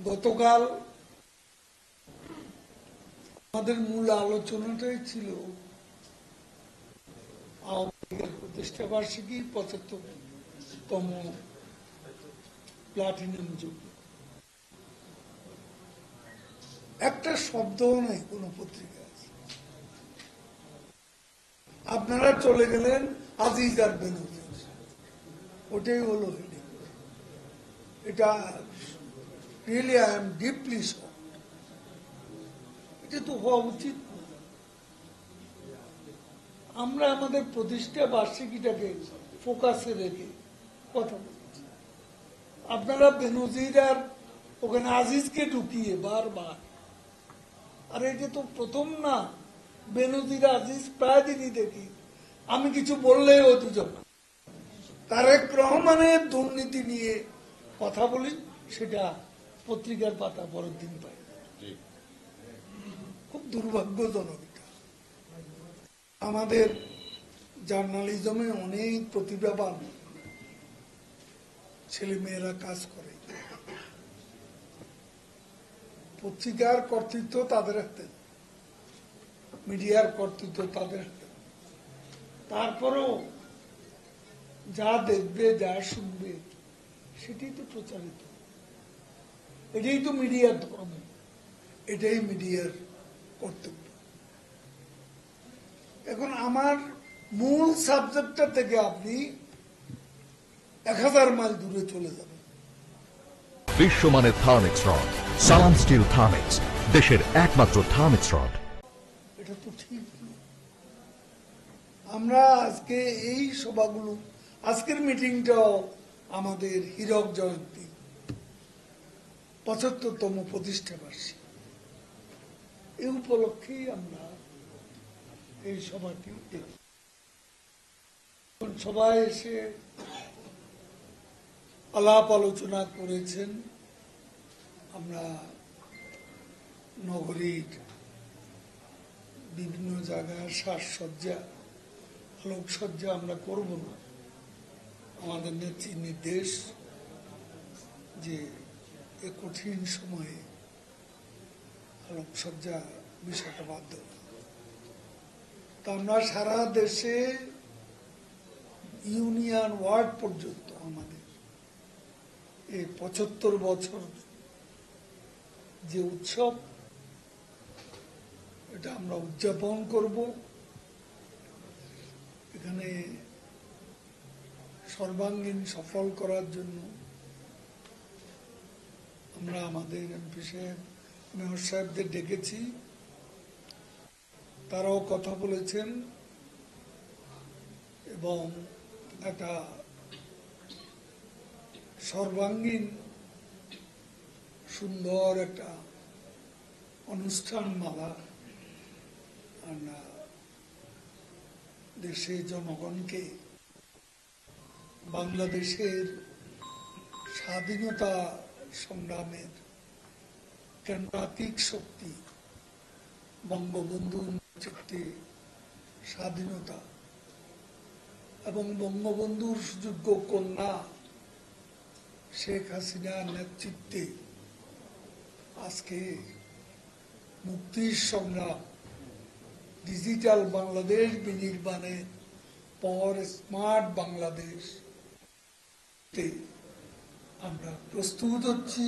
গতকাল আমাদের মূল আলোচনাটাই ছিল আওয়ামী লীগের প্রতিষ্ঠা বার্ষিকী ৭৫তম প্লাটিনাম যুগ। একটা শব্দও নেই কোন পত্রিকা। আপনারা চলে গেলেন আজিজ আর বেনজির, ওটাই হলো হেডিং। এটা really I am deeply shocked. এটা তো হওয়া উচিত না। আমরা আমাদের প্রতিষ্ঠা বার্ষিকীটাকে ফোকাসে রেখে কথা বলছি। আপনারা বেনজির আর ওখানে আজিজকে ঢুকিয়ে বারবার, আর এটা তো প্রথম না। বেনজির আজিজ প্রায় দিনই দেখি, আমি কিছু বললেই ও দুজন তারেক রহমানের দুর্নীতি নিয়ে কথা বলি, সেটা পত্রিকার পাতা পরের দিন পাই। খুব দুর্ভাগ্যজনক। আমাদের জার্নালিজমে অনেক প্রতিভাবান ছেলে মেয়েরা কাজ করে। পত্রিকার কর্তৃত্ব তাদের হাতে, মিডিয়ার কর্তৃত্ব তাদের হাতে। তারপরেও যা দেখবে, যা শুনবে, সেটাই তো প্রচারিত। এটাই তো মিডিয়ার ধর্ম, এটাই মিডিয়ার কর্তব্য। এখন আমার মূল সাবজেক্টটা থেকে আপনি 1000 মাইল দূরে চলে যাবেন। বিশ্বমানের থার্মিক্স রড, সালাম স্টিল থার্মিক্স, দেশের একমাত্র থার্মিক্স রড। এটা তো ঠিক না। আমরা আজকে এই সভাগুলো, আজকের মিটিংটাও আমাদের হীরক জয়ন্তী ৭৫তম প্রতিষ্ঠা বার্ষিকী, এই উপলক্ষেই আমরা এই সভাটি দেখি। সবাই এসে আলাপ আলোচনা করেছেন। আমরা নগরীর বিভিন্ন জায়গায় সাজসজ্জা, আলোকসজ্জা আমরা করব না। আমাদের নেত্রীর নির্দেশ যে এ কঠিন সময়ে আলোকসজ্জা বিষয়টা বাধ্য। তা আমরা সারা দেশে ইউনিয়ন ওয়ার্ড পর্যন্ত আমাদের এই ৭৫ বছর যে উৎসব, এটা আমরা উদযাপন করব। এখানে সর্বাঙ্গীন সফল করার জন্য আমরা আমাদের এমপি সাহেব, মেয়র সাহেবদের ডেকেছি। তারাও কথা বলেছেন এবং একটা সর্বাঙ্গীন সুন্দর একটা অনুষ্ঠান মালা আমরা দেশের জনগণকে বাংলাদেশের স্বাধীনতা সংগ্রামের কেন্দ্রাতিক শক্তি বঙ্গবন্ধুর নেতৃত্বে স্বাধীনতা এবং বঙ্গবন্ধুর সুযোগ্য কন্যা শেখ হাসিনার নেতৃত্বে আজকে মুক্তির সংগ্রাম, ডিজিটাল বাংলাদেশ বিনির্মাণের পর স্মার্ট বাংলাদেশ আমরা প্রস্তুত হচ্ছি।